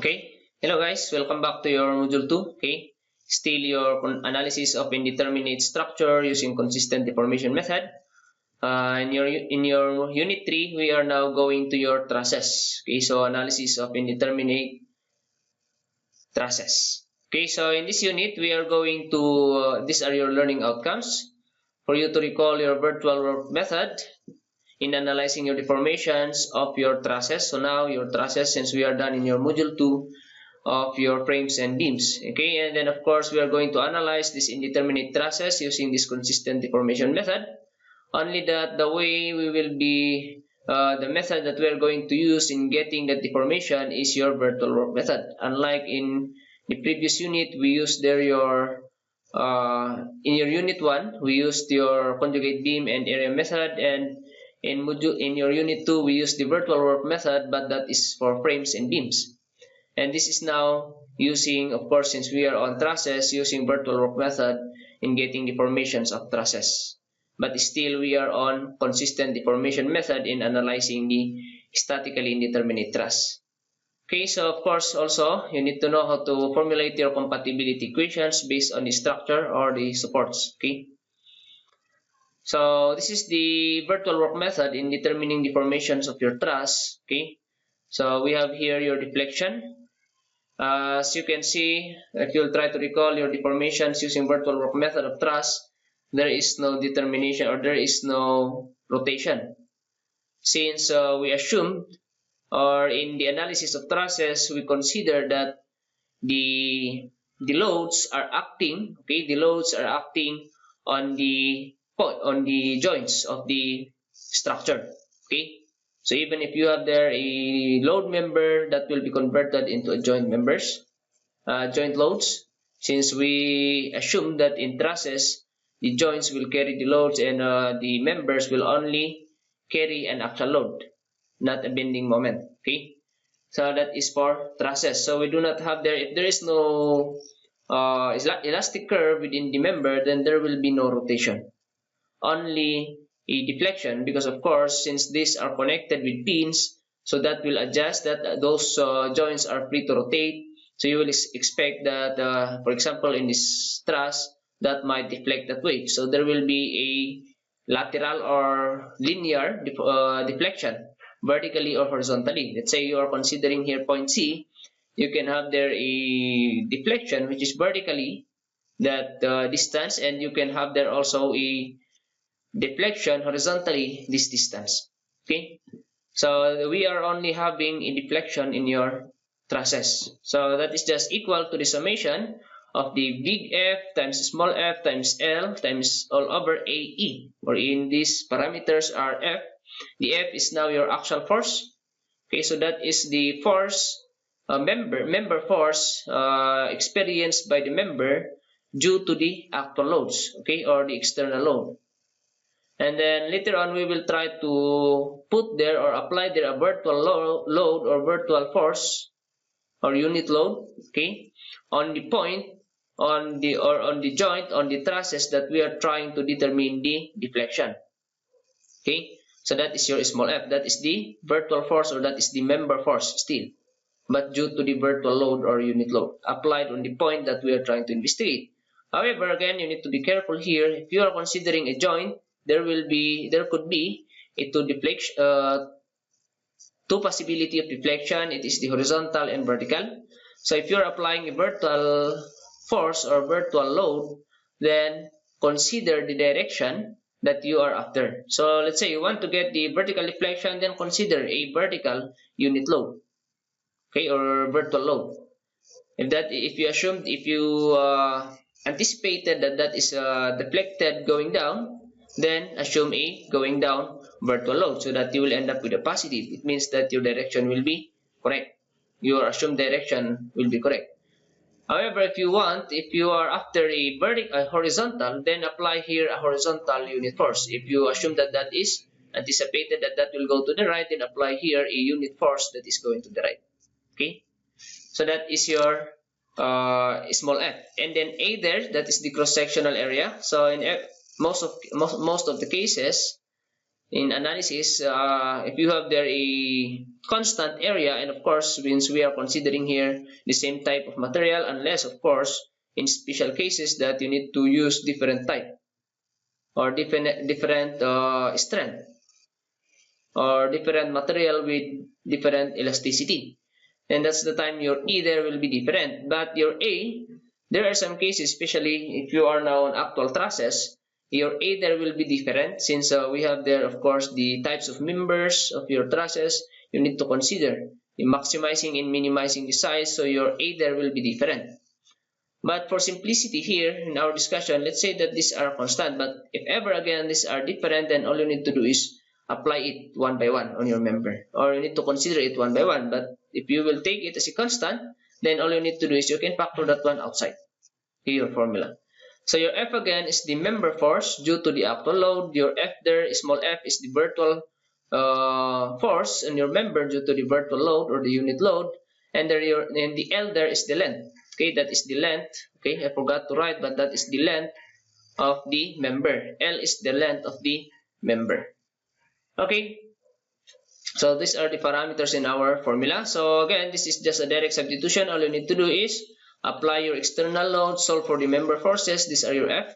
Okay, hello guys, welcome back to your module 2. Okay, still your analysis of indeterminate structure using consistent deformation method. In your unit 3, we are now going to your trusses. Okay, so analysis of indeterminate trusses. Okay, so in this unit, we are going to these are your learning outcomes for you to recall your virtual work method in analyzing your deformations of your trusses. So now your trusses, since we are done in your module 2 of your frames and beams. Okay, and then of course we are going to analyze this indeterminate trusses using this consistent deformation method. Only that the way we will be the method that we are going to use in getting the deformation is your virtual work method. Unlike in the previous unit, we used there your in your unit 1 we used your conjugate beam and area method, and in your unit 2 we use the virtual work method, but that is for frames and beams. And this is now using, of course, since we are on trusses, using virtual work method in getting deformations of trusses. But still we are on consistent deformation method in analyzing the statically indeterminate truss. Okay, so of course also you need to know how to formulate your compatibility equations based on the structure or the supports. Okay. So this is the virtual work method in determining deformations of your truss. Okay. So we have here your deflection. As you can see, if you'll try to recall your deformations using virtual work method of truss, there is no determination or there is no rotation. Since we assumed, or in the analysis of trusses, we consider that the loads are acting. Okay, the loads are acting on the joints of the structure. Okay. So even if you have there a load member, that will be converted into a joint joint loads, since we assume that in trusses, the joints will carry the loads and the members will only carry an actual load, not a bending moment. Okay, so that is for trusses. So we do not have there, if there is no elastic curve within the member, then there will be no rotation, only a deflection, because of course since these are connected with pins, so that will adjust that those joints are free to rotate. So you will expect that for example in this truss that might deflect that way, so there will be a lateral or linear deflection, vertically or horizontally. Let's say you are considering here point C, you can have there a deflection which is vertically that distance, and you can have there also a deflection horizontally this distance. Okay, so we are only having a deflection in your trusses, so that is just equal to the summation of the big F times small f times L times all over AE, or in these parameters are F. The F is now your axial force. Okay, so that is the force member force experienced by the member due to the actual loads, okay, or the external load. And then later on we will try to put there or apply there a virtual load or virtual force or unit load, okay, on the point on the joint on the trusses that we are trying to determine the deflection. Okay, so that is your small f, that is the virtual force or that is the member force still, but due to the virtual load or unit load applied on the point that we are trying to investigate. However, again, you need to be careful here. If you are considering a joint, there could be a two possibility of deflection. It is the horizontal and vertical. So if you are applying a vertical force or virtual load, then consider the direction that you are after. So let's say you want to get the vertical deflection, then consider a vertical unit load, okay, or virtual load. If you anticipated that is deflected going down, then assume a going down virtual load, so that you will end up with a positive. It means that your direction will be correct. Your assumed direction will be correct. However, if you are after a horizontal, then apply here a horizontal unit force. If you assume that that is anticipated that will go to the right, then apply here a unit force that is going to the right. Okay, so that is your small f, and then A there, that is the cross-sectional area. So in most of the cases, in analysis, if you have there a constant area, and of course, since we are considering here the same type of material, unless of course in special cases that you need to use different type or different strength or different material with different elasticity, and that's the time your E there will be different. But your A, there are some cases, especially if you are now on actual trusses, your A there will be different, since we have there of course the types of members of your trusses you need to consider, the maximizing and minimizing the size, so your A there will be different. But for simplicity here in our discussion, let's say that these are constant, but if ever again these are different, then all you need to do is apply it one by one on your member, or you need to consider it one by one. But if you will take it as a constant, then all you need to do is you can factor that one outside your formula. So your F again is the member force due to the actual load. Your F there, small f, is the virtual force on your member due to the virtual load or the unit load, and the L there is the length. Okay, that is the length. Okay, I forgot to write, but that is the length of the member. L is the length of the member. Okay, so these are the parameters in our formula. So again, this is just a direct substitution. All you need to do is apply your external load, solve for the member forces. These are your F.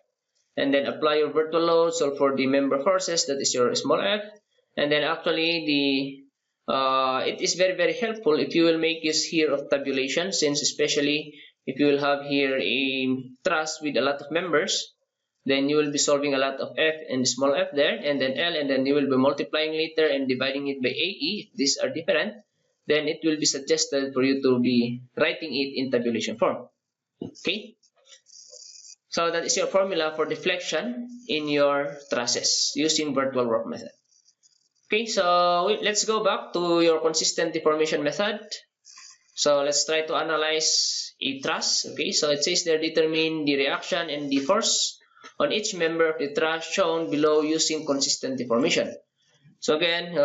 And then apply your virtual load, solve for the member forces. That is your small f. And then actually it is very helpful if you will make use here of tabulation, since especially if you will have here a truss with a lot of members, then you will be solving a lot of f and small f there, and then L, and then you will be multiplying later and dividing it by AE. If these are different, then it will be suggested for you to be writing it in tabulation form. Okay, so that is your formula for deflection in your trusses using virtual work method. Okay, so let's go back to your consistent deformation method. So let's try to analyze a truss. Okay, so it says there, determine the reaction and the force on each member of the truss shown below using consistent deformation. So again, we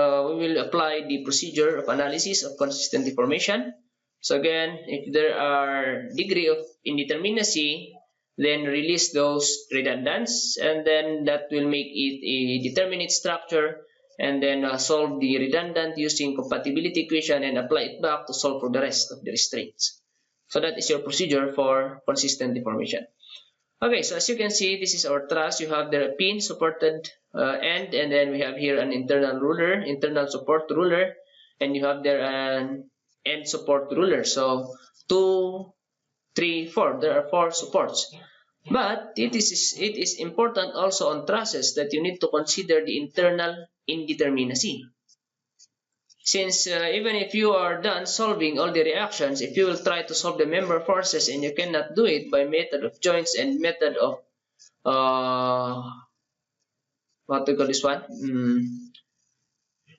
will apply the procedure of analysis of consistent deformation. So again, if there are degree of indeterminacy, then release those redundants, and then that will make it a determinate structure, and then solve the redundant using compatibility equation and apply it back to solve for the rest of the restraints. So that is your procedure for consistent deformation. Okay, so as you can see, this is our truss. You have there a pin supported end, and then we have here an internal ruler, internal support ruler, and you have there an end support ruler. So 2, 3, 4. There are 4 supports. But it is important also on trusses that you need to consider the internal indeterminacy. Since even if you are done solving all the reactions, if you will try to solve the member forces and you cannot do it by method of joints and method of what do you call this one?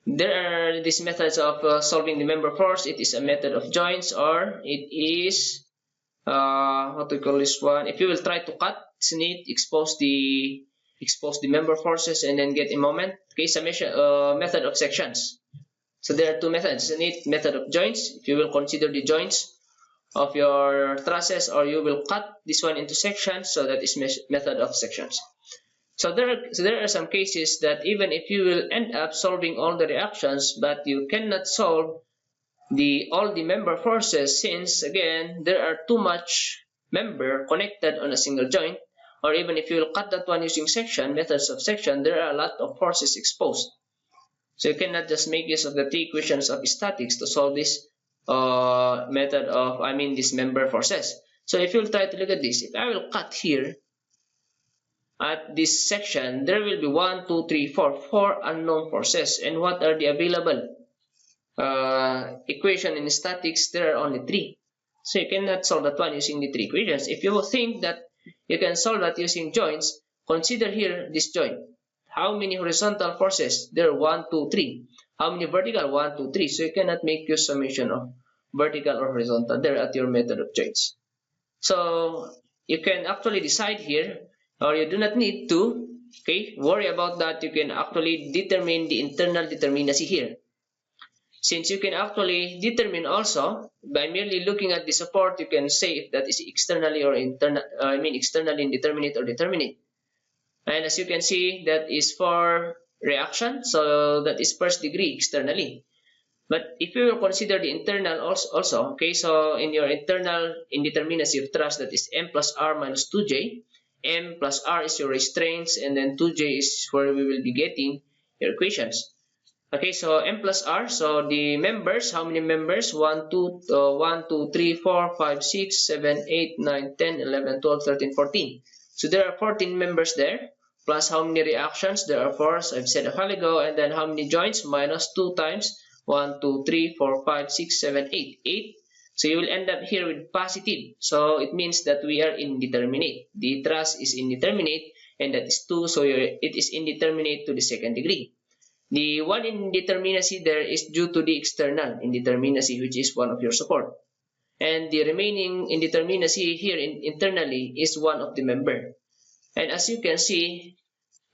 There are these methods of solving the member force. It is a method of joints, or it is what do you call this one? If you will try to cut, snip, expose the member forces and then get a moment. Okay, summation method of sections. So there are 2 methods. Method of joints, if you will consider the joints of your trusses, or you will cut this one into sections, so that is method of sections. So there are some cases that even if you will end up solving all the reactions, but you cannot solve all the member forces, since again there are too much member connected on a single joint, or even if you will cut that one using methods of section, there are a lot of forces exposed. So you cannot just make use of the 3 equations of statics to solve this method of, this member forces. So if you will try to look at this, if I will cut here at this section, there will be 1, 2, 3, 4 unknown forces. And what are the available equation in statics? There are only 3. So you cannot solve that one using the 3 equations. If you think that you can solve that using joints, consider here this joint. How many horizontal forces? There are 1, 2, 3. How many vertical? 1, 2, 3. So you cannot make use summation of vertical or horizontal there at your method of joints. So you can actually decide here, or you do not need to worry about that. You can actually determine the internal determinacy here. Since you can actually determine also by merely looking at the support, you can say if that is externally or externally indeterminate or determinate. And as you can see, that is for reaction, so that is first degree externally. But if you will consider the internal also, okay, so in your internal indeterminacy of thrust, that is m plus r minus 2j, m plus r is your restraints, and then 2j is where we will be getting your equations. Okay, so m plus r, so the members, how many members? 1, 2, 1, 2, 3, 4, 5, 6, 7, 8, 9, 10, 11, 12, 13, 14. So there are 14 members there, plus how many reactions? There are 4, so I've said a while ago, and then how many joints? Minus 2 times 1, 2, 3, 4, 5, 6, 7, 8. 8. So you will end up here with positive. So it means that we are indeterminate. The truss is indeterminate, and that is 2, so it is indeterminate to the second degree. The one indeterminacy there is due to the external indeterminacy, which is one of your support. And the remaining indeterminacy here internally is one of the member. And as you can see,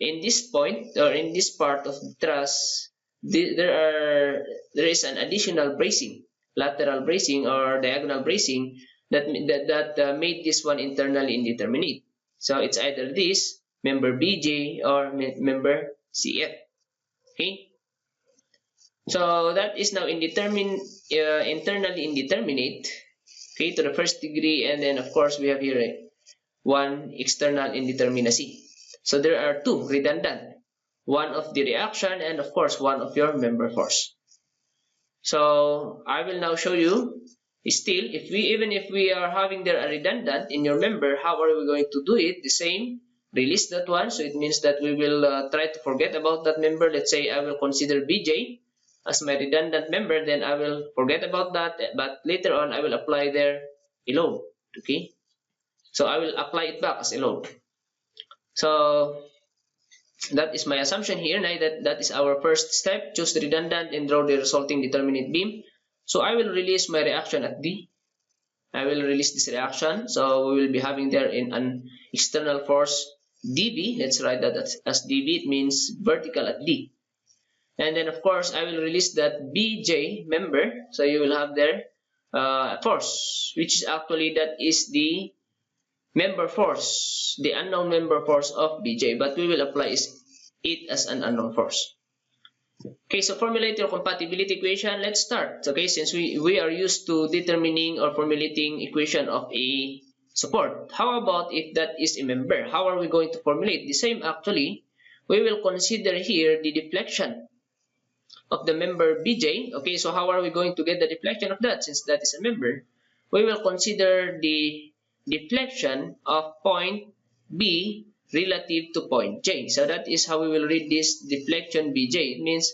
in this point or in this part of the truss, there is an additional bracing, lateral bracing or diagonal bracing that made this one internally indeterminate. So it's either this member BJ or member CF. Okay, so that is now internally indeterminate, okay, to the first degree, and then of course we have here one external indeterminacy. So there are two redundant, one of the reaction and of course one of your member force. So I will now show you still, even if we are having there a redundant in your member, how are we going to do it? The same, release that one, so it means that we will try to forget about that member. Let's say I will consider BJ as my redundant member, then I will forget about that, but later on I will apply there a load. Okay, so I will apply it back as a load. So that is my assumption here. Now that is our first step. Choose the redundant and draw the resulting determinate beam. So I will release my reaction at D. I will release this reaction. So we will be having there in an external force dB. Let's write that as dB. It means vertical at D. And then of course I will release that BJ member. So you will have there force, which is actually that is the member force, the unknown member force of BJ, but we will apply it as an unknown force. Okay, so formulate your compatibility equation. Let's start. Okay, since we are used to determining or formulating equation of a support. How about if that is a member? How are we going to formulate? The same actually. We will consider here the deflection of the member BJ. Okay, so how are we going to get the deflection of that since that is a member? We will consider the deflection of point B relative to point J. So that is how we will read this deflection BJ. It means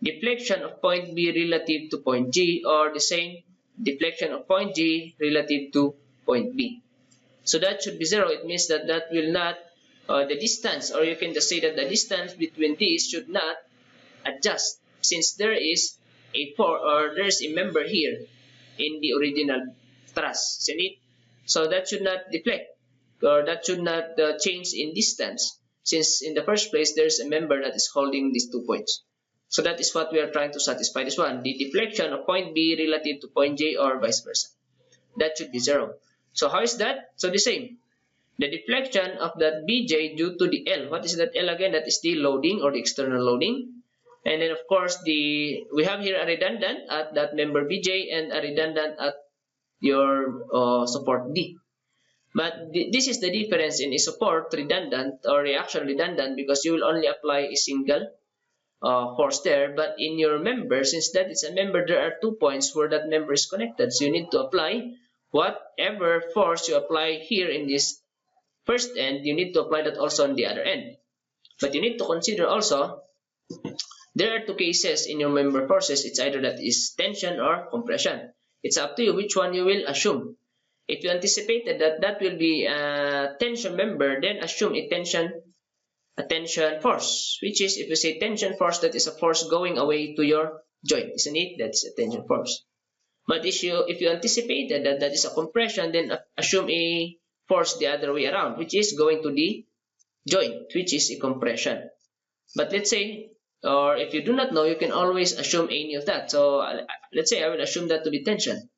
deflection of point B relative to point G, or the same deflection of point G relative to point B. So that should be 0. It means that that will not, the distance, or you can just say that the distance between these should not adjust, since there is a member here in the original truss, isn't it? So that should not deflect, or that should not change in distance, since in the first place there's a member that is holding these 2 points. So that is what we are trying to satisfy this one, the deflection of point B relative to point J or vice versa. That should be 0. So how is that? So the same. The deflection of that BJ due to the L. What is that L again? That is the loading or the external loading. And then of course we have here a redundant at that member BJ and a redundant at your support D. But this is the difference in a support redundant or reaction redundant, because you will only apply a single force there. But in your member, since that is a member, there are 2 points where that member is connected. So you need to apply whatever force you apply here in this first end, you need to apply that also on the other end. But you need to consider also, there are 2 cases in your member forces. It's either that is tension or compression. It's up to you which one you will assume. If you anticipated that that will be a tension member, then assume a tension force, which is, if you say tension force, that is a force going away to your joint, isn't it? That's a tension force. But if you anticipated that that is a compression, then assume a force the other way around, which is going to the joint, which is a compression. But let's say, or if you do not know, you can always assume any of that. So let's say I will assume that to be tension.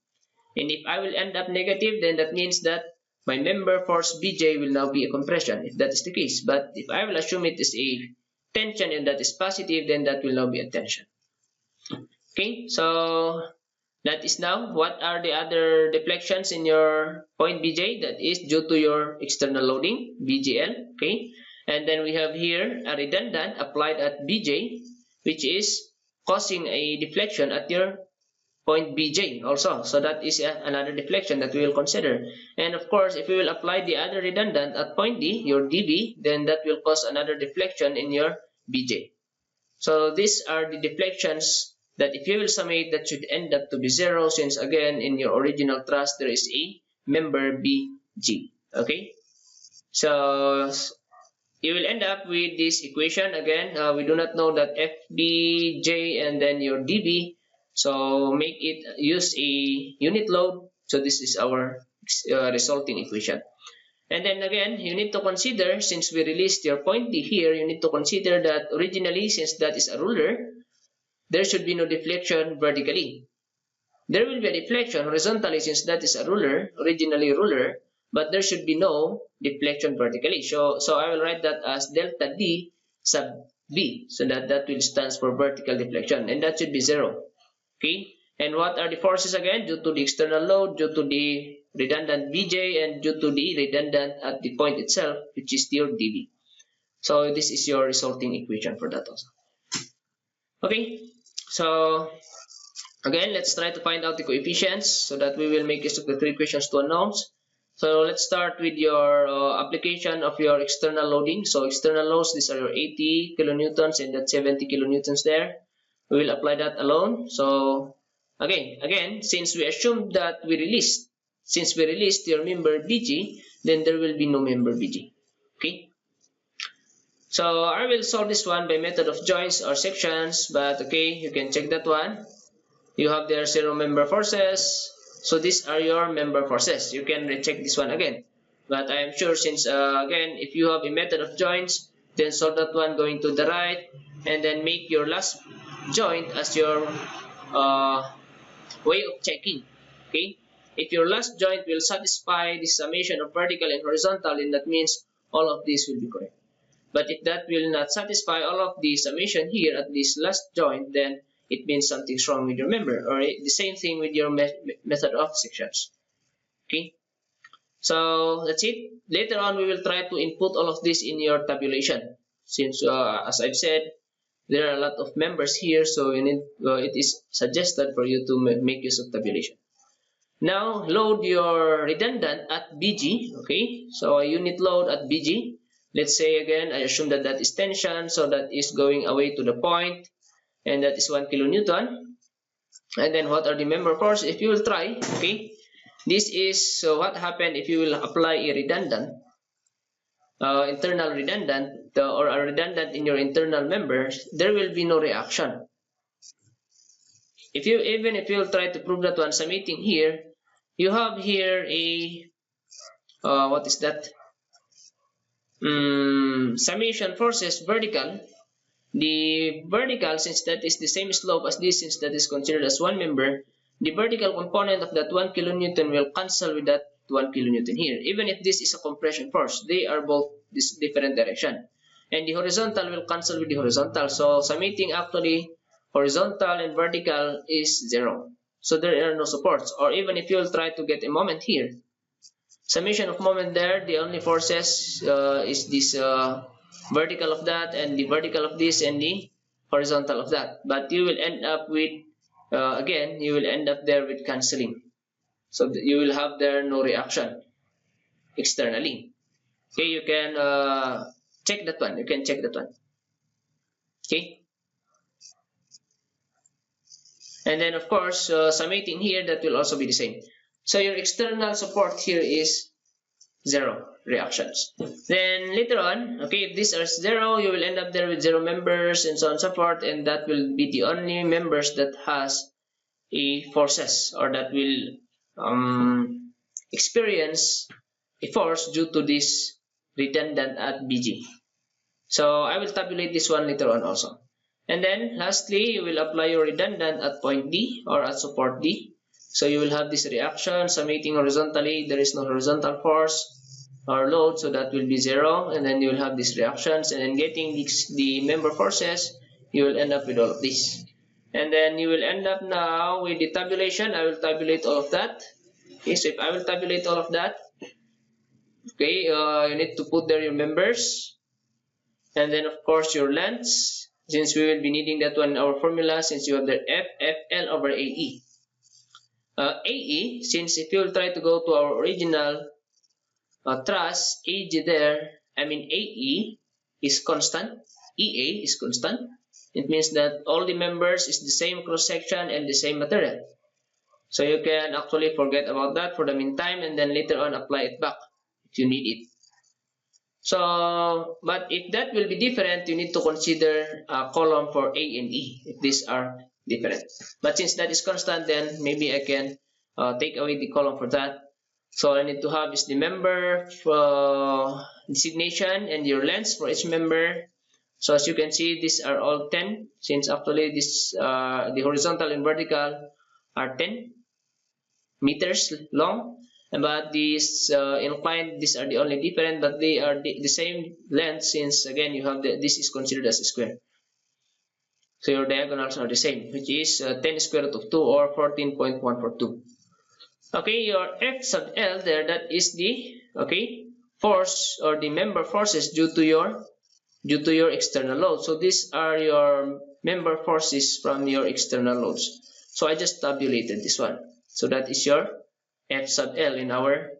And if I will end up negative, then that means that my member force BJ will now be a compression, if that is the case. But if I will assume it is a tension and that is positive, then that will now be a tension. Okay, so that is now what are the other deflections in your point BJ. That is due to your external loading BGL. Okay, and then we have here a redundant applied at BJ, which is causing a deflection at your point BJ also. So that is another deflection that we will consider. And of course, if we will apply the other redundant at point D, your DB, then that will cause another deflection in your BJ. So these are the deflections that if you will summate, that should end up to be 0, since again in your original truss there is a member BG. Okay, so you will end up with this equation again. We do not know that FBJ and then your DB, so make it use a unit load. So this is our resulting equation. And then again, you need to consider, since we released your point D here, you need to consider that originally, since that is a ruler, there should be no deflection vertically. There will be a deflection horizontally, since that is a ruler, originally ruler, but there should be no deflection vertically. So I will write that as delta D sub B, so that will stand for vertical deflection, and that should be 0. Okay, and what are the forces again? Due to the external load, due to the redundant BJ, and due to the redundant at the point itself, which is your DB. So this is your resulting equation for that also. Okay, so again, let's try to find out the coefficients so that we will make use of the 3 equations to unknowns. So let's start with your application of your external loading. So external loads, these are your 80 kilonewtons and that 70 kilonewtons there. We will apply that alone. So again, since we assumed that we released your member BG, then there will be no member BG. Okay. So I will solve this one by method of joints or sections, but okay, you can check that one. You have their 0 member forces. So these are your member forces. You can recheck this one again. But I am sure, since again, if you have a method of joints, then solve that one going to the right, and then make your last joint as your way of checking. Okay, if your last joint will satisfy the summation of vertical and horizontal, then that means all of these will be correct. But if that will not satisfy all of the summation here at this last joint, then it means something's wrong with your member, or the same thing with your method of sections. Okay, so that's it. Later on, we will try to input all of this in your tabulation, since as I've said, there are a lot of members here, so you need, it is suggested for you to make use of tabulation. Now load your redundant at BG. Okay, so a unit load at BG. Let's say again, I assume that that is tension, so that is going away to the point, and that is 1 kilonewton. And then what are the member force? If you will try, okay, this is what happened if you will apply a redundant, internal redundant, or a redundant in your internal members, there will be no reaction. Even if you will try to prove that one, summating here, you have here a what is that? Summation forces vertical. The vertical, since that is the same slope as this, since that is considered as one member, the vertical component of that 1 kilonewton will cancel with that 1 kilonewton here. Even if this is a compression force, they are both this different direction. And the horizontal will cancel with the horizontal. So summating actually horizontal and vertical is 0. So there are no supports. Or even if you will try to get a moment here, summation of moment there, the only forces is this vertical of that, and the vertical of this, and the horizontal of that. But you will end up with again, you will end up there with cancelling. So you will have there no reaction externally. Okay, you can check that one. You can check that one. Okay. And then of course, summating here, that will also be the same. So your external support here is 0 reactions. Then later on, okay, if these are 0, you will end up there with 0 members and so on and so forth, and that will be the only members that has a forces, or that will experience a force due to this redundant at BG. So I will tabulate this one later on also. And then lastly, you will apply your redundant at point D, or at support D. So you will have this reaction summating horizontally. There is no horizontal force. or load, so that will be 0, and then you will have these reactions, and then getting the member forces, you will end up with all of this. And then you will end up now with the tabulation. I will tabulate all of that. Okay, so if I will tabulate all of that, okay, you need to put there your members, and then of course your lengths, since we will be needing that one in our formula, since you have the FL over AE. AE, since if you will try to go to our original truss, AG there, AE is constant, EA is constant. It means that all the members is the same cross section and the same material. So you can actually forget about that for the meantime, and then later on apply it back if you need it. So, but if that will be different, you need to consider a column for A and E if these are different. But since that is constant, then maybe I can take away the column for that. So all I need to have is the member designation and your lengths for each member. So as you can see, these are all 10, since actually this the horizontal and vertical are 10 meters long, but these inclined, these are the only different, but they are the same length, since again you have this is considered as a square. So your diagonals are the same, which is 10 square root of 2 or 14.142. Okay, your F sub L there, that is the force or the member forces due to your external load. So these are your member forces from your external loads. So I just tabulated this one. So that is your F sub L in our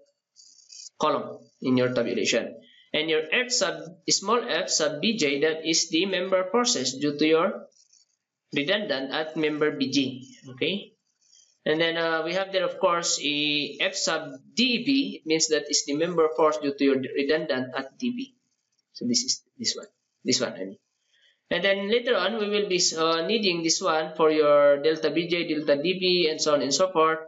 column in your tabulation. And your F sub small f sub Bj, that is the member forces due to your redundant at member Bg. Okay. And then we have there, of course, a F sub dB. It means that is the member force due to your redundant at dB. So this is this one I mean. And then later on we will be needing this one for your delta Bj, delta dB, and so on and so forth.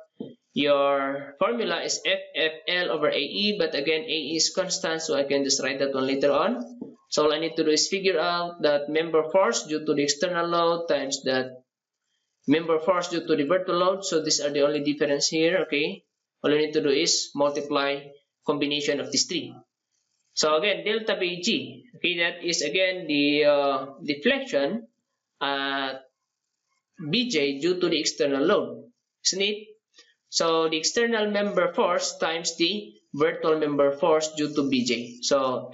Your formula is FFL over AE, but again AE is constant, so I can just write that one later on. So all I need to do is figure out that member force due to the external load times that member force due to the vertical load. So these are the only difference here. Okay, all I need to do is multiply combination of these three. So again, delta Bg, okay, that is again the deflection at Bj due to the external load, isn't it? So the external member force times the vertical member force due to Bj. So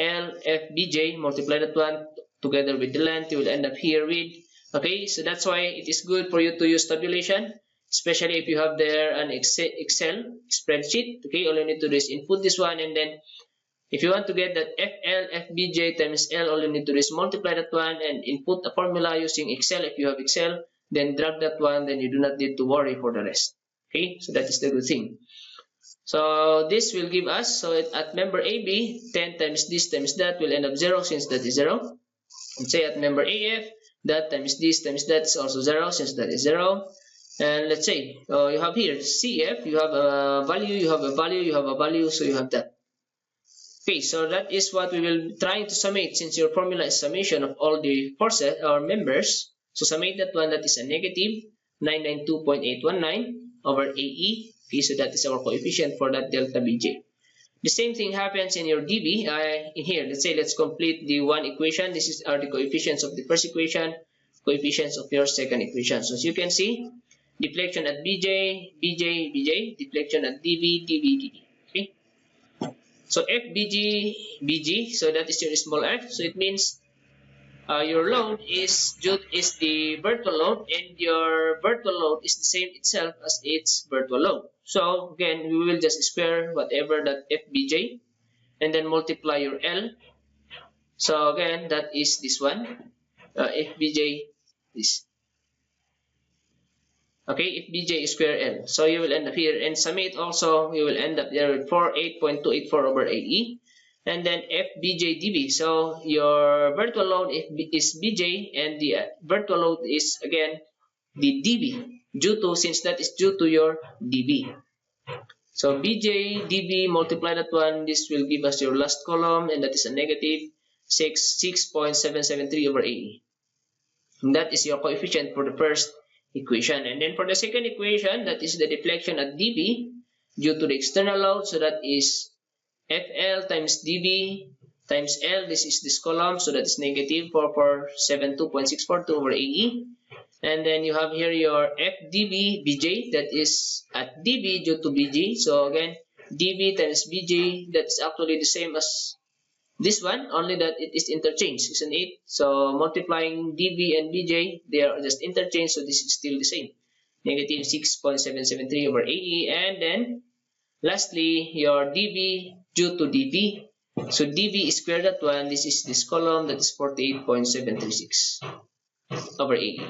FLFBj, multiply that one together with the length, you will end up here with, okay, so that's why it is good for you to use tabulation, especially if you have there an Excel spreadsheet. Okay, all you need to do is input this one, and then if you want to get that FLFBj times L, all you need to do is multiply that one and input a formula using Excel if you have Excel. Then drag that one, then you do not need to worry for the rest. Okay, so that is the good thing. So this will give us, so at member AB, 10 times this times that will end up 0, since that is 0. And say at member AF, that times this times that is also 0, since that is 0. And let's say you have here CF, you have a value, you have a value, you have a value, so you have that. Okay, so that is what we will be trying to summate, since your formula is summation of all the forces or members. So summate that one, that is a negative 992.819 over AE. Okay, so that is our coefficient for that delta Bj. The same thing happens in your dB. In here, let's complete the one equation. This are the coefficients of the first equation, coefficients of your second equation. So as you can see, deflection at Bj, Bj, Bj, deflection at dB, dB, dB. Okay. So FBG, Bg, so that is your small f. So it means your load is the vertical load, and your vertical load is the same itself as its vertical load. So again, we will just square whatever that FBJ and then multiply your L. So again, that is this one, FBJ this. Okay, FBJ square L. So you will end up here, and summate also, you will end up there with 48.284 over AE. And then FBJ dB. So your vertical load is Bj, and the vertical load is again the dB, since that is due to your dB. So Bj dB, multiply that one, this will give us your last column, and that is a negative 6.773 over AE. And that is your coefficient for the first equation. And then for the second equation, that is the deflection at dB due to the external load, so that is FL times DB times L, this is this column, so that is negative 4472.642 over AE. And then you have here your FDB BJ, that is at DB due to BG. So again, DB times BJ, that's actually the same as this one, only that it is interchanged, isn't it? So multiplying DB and BJ, they are just interchanged, so this is still the same. Negative 6.773 over AE. And then lastly, your DB due to DB. So DB is square that one. This is this column, that is 48.736 over AE.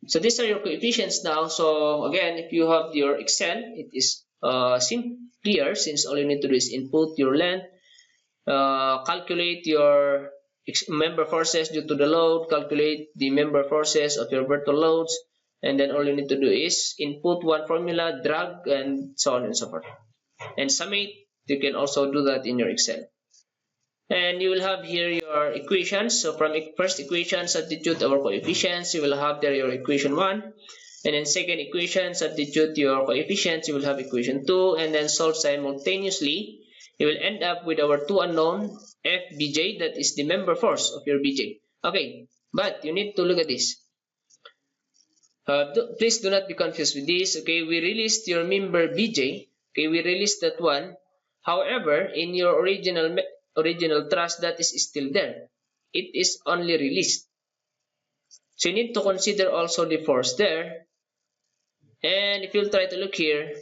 So these are your coefficients now. So again, if you have your Excel, it is clear, since all you need to do is input your length, calculate your member forces due to the load, calculate the member forces of your vertical loads, and then all you need to do is input one formula, drag, and so on and so forth. And summate, you can also do that in your Excel. And you will have here your equations. So from first equation, substitute our coefficients, you will have there your equation 1. And then second equation, substitute your coefficients, you will have equation 2. And then solve simultaneously, you will end up with our two unknown, FBJ, that is the member force of your BJ. Okay, but you need to look at this. Please do not be confused with this. Okay, we released your member BJ. Okay, we released that one. However, in your original truss, that is still there. It is only released. So you need to consider also the force there. And if you try to look here,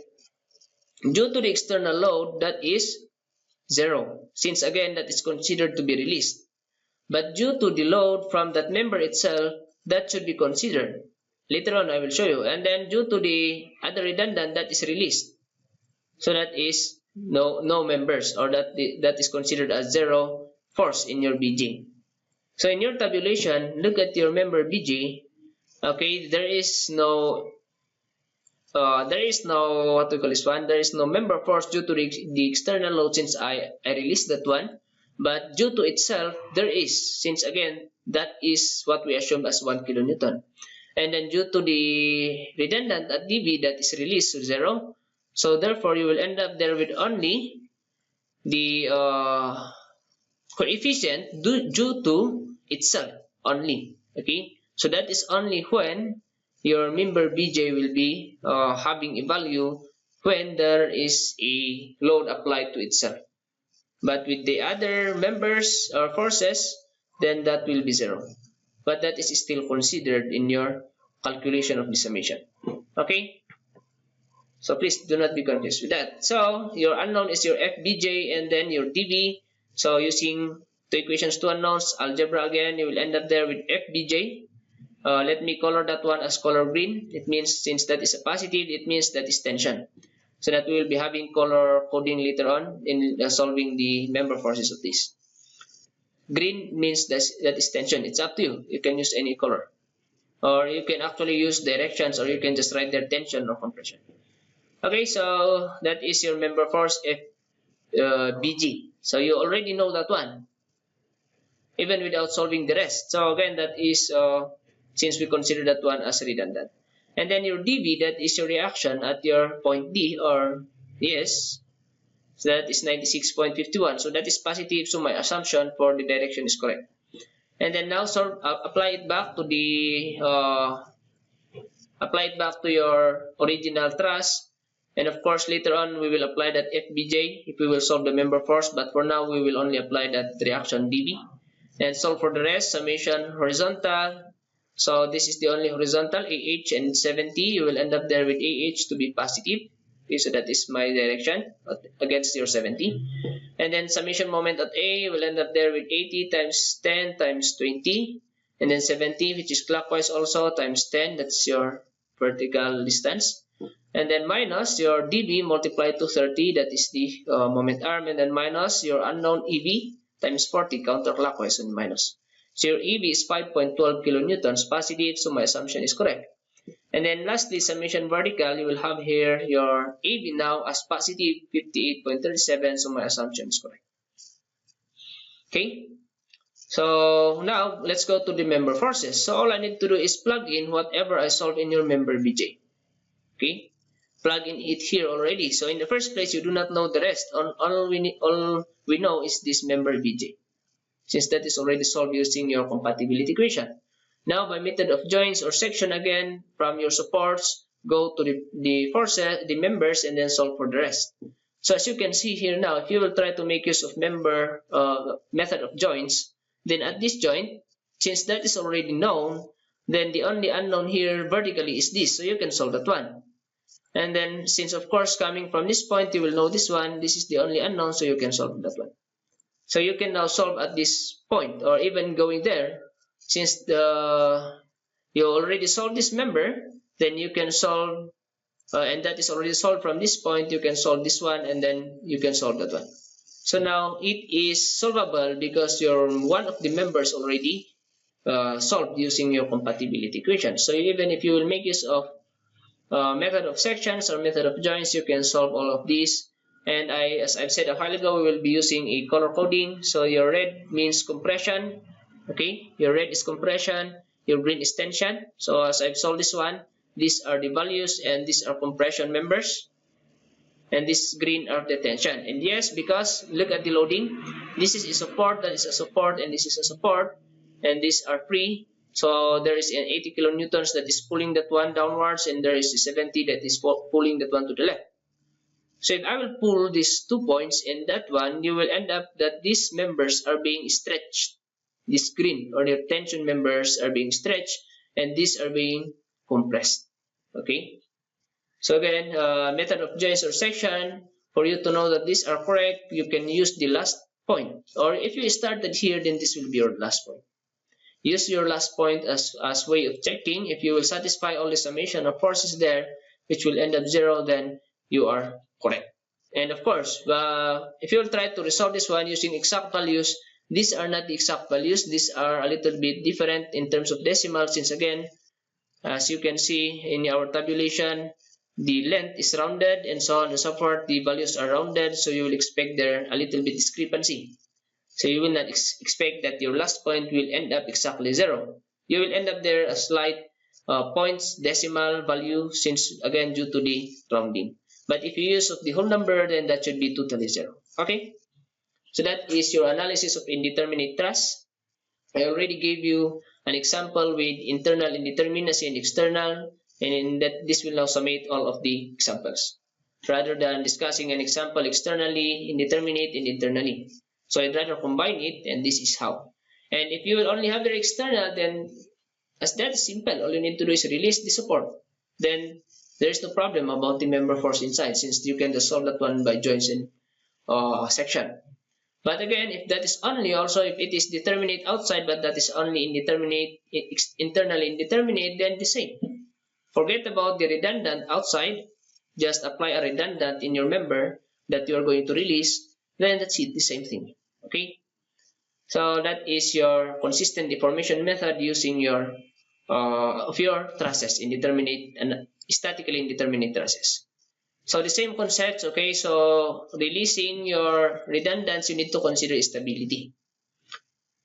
due to the external load, that is 0, since again that is considered to be released. But due to the load from that member itself, that should be considered. Later on I will show you. And then due to the other redundant, that is released. So that is no members, or that is considered as 0 force in your BG. So in your tabulation, look at your member BG. Okay, there is no what we call this one. There is no member force due to the external load, since I released that one. But due to itself, there is, since again that is what we assume as 1 kilonewton. And then due to the redundant at dB, that is released to 0. So therefore, you will end up there with only the coefficient due to itself only. Okay, so that is only when your member BJ will be having a value when there is a load applied to itself. But with the other members or forces, then that will be 0. But that is still considered in your calculation of the summation. Okay? So please do not be confused with that. So your unknown is your FBJ and then your DB. So using two equations, two unknowns, algebra again, you will end up there with FBJ. Let me color that one as color green. It means, since that is a positive, it means that is tension. So that we will be having color coding later on in solving the member forces of this. Green means that is tension. It's up to you. You can use any color. Or you can actually use directions, or you can just write their tension or compression. Okay, so that is your member force BG. So you already know that one, even without solving the rest. So again, that is since we consider that one as redundant. And then your DB, that is your reaction at your point D, or yes, so that is 96.51. So that is positive, so my assumption for the direction is correct. And then now apply it back to the your original truss. And of course, later on we will apply that FBJ if we will solve the member force. But for now, we will only apply that reaction DB. And solve for the rest. Summation horizontal. So this is the only horizontal, AH and 70. You will end up there with AH to be positive. Okay, so that is my direction against your 70. And then summation moment at A, you will end up there with 80 times 10 times 20. And then 70, which is clockwise also, times 10. That's your vertical distance. And then minus your dB multiplied to 30. That is the moment arm. And then minus your unknown EB times 40, counterclockwise and minus. So your EB is 5.12 kilonewtons positive, so my assumption is correct. And then lastly, summation vertical, you will have here your AB now as positive 58.37, so my assumption is correct. Okay, so now let's go to the member forces. So all I need to do is plug in whatever I solve in your member BJ. Okay, plug in it here already. So in the first place, you do not know the rest. All we know is this member Vj, since that is already solved using your compatibility equation. Now, by method of joins or section again, from your supports, go to the forces, the members, and then solve for the rest. So as you can see here now, if you will try to make use of member method of joins, then at this joint, since that is already known, then the only unknown here vertically is this, so you can solve that one. And then, since of course coming from this point, you will know this one, this is the only unknown, so you can solve that one. So you can now solve at this point, or even going there, since you already solved this member, then you can solve, and that is already solved from this point, you can solve this one, and then you can solve that one. So now it is solvable because your one of the members already solved using your compatibility equation. So even if you will make use of method of sections or method of joins, you can solve all of these. And as I've said a while ago, we will be using a color coding. So your red means compression. Okay, your red is compression, your green is tension. So as I've solved this one, these are the values and these are compression members. And this green are the tension. And yes, because look at the loading. This is a support, that is a support, and this is a support. And these are free. So there is an 80 kilonewtons that is pulling that one downwards, and there is a 70 that is pulling that one to the left. So if I will pull these 2 points in that one, you will end up that these members are being stretched. This green or the tension members are being stretched, and these are being compressed. Okay. So again, method of joins or section, for you to know that these are correct, you can use the last point. Or if you started here, then this will be your last point. Use your last point as way of checking. If you will satisfy all the summation of forces there, which will end up 0, then you are correct. And of course, if you will try to resolve this one using exact values, these are not the exact values. These are a little bit different in terms of decimals, since again, as you can see in our tabulation, the length is rounded and so on and so forth. The values are rounded, so you will expect there a little bit discrepancy. So you will not expect that your last point will end up exactly 0. You will end up there a slight points decimal value, since again due to the rounding. But if you use of the whole number, then that should be totally 0. Okay? So that is your analysis of indeterminate truss. I already gave you an example with internal indeterminacy and external, and in that this will now summate all of the examples, rather than discussing an example externally, indeterminate, and internally. So I'd rather combine it, and this is how. And if you will only have the external, then as that is simple, all you need to do is release the support. Then there is no problem about the member force inside, since you can just solve that one by joins and section. But again, if that is only, also if it is determinate outside, but that is only indeterminate, internally indeterminate, then the same. Forget about the redundant outside. Just apply a redundant in your member that you are going to release. Then that's it, the same thing. Okay. So that is your consistent deformation method using your trusses, indeterminate and statically indeterminate trusses. So the same concepts. Okay. So releasing your redundants, you need to consider stability.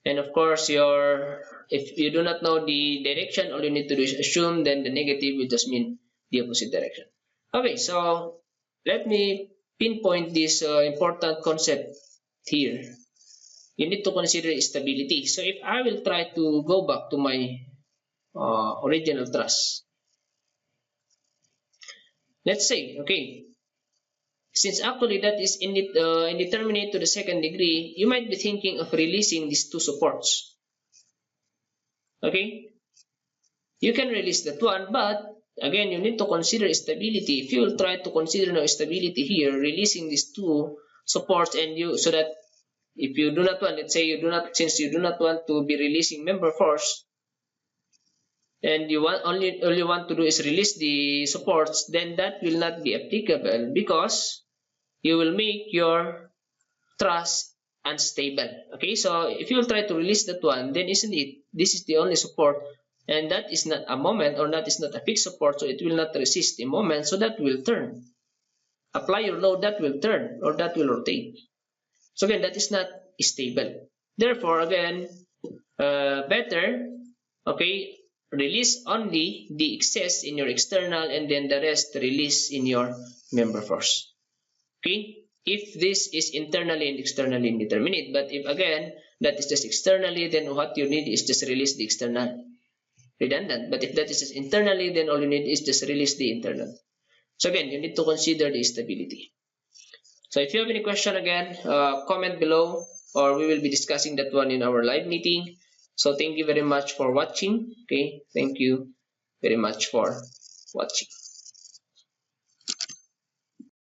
And of course, if you do not know the direction, all you need to do is assume, then the negative will just mean the opposite direction. Okay, so let me pinpoint this important concept here. You need to consider stability. So if I will try to go back to my original truss, let's say, okay, since actually that is indeterminate to the second degree, you might be thinking of releasing these 2 supports. Okay, you can release that one, but again, you need to consider stability. If you will try to consider no stability here, releasing these 2 supports, and so that if you do not want, let's say since you do not want to be releasing member force, and you only want to do is release the supports, then that will not be applicable, because you will make your truss unstable. Okay, so if you will try to release that one, then isn't it this is the only support, and that is not a moment, or that is not a fixed support, so it will not resist a moment, so that will turn. Apply your load, that will turn, or that will rotate. So again, that is not stable. Therefore, again, better, okay, release only the excess in your external and then the rest release in your member force. Okay, if this is internally and externally indeterminate, but if again that is just externally, then what you need is just release the external. Redundant, but if that is just internally, then all you need is just release the internal. So again, you need to consider the stability. So if you have any question again, comment below, or we will be discussing that one in our live meeting. So thank you very much for watching. Okay, thank you very much for watching.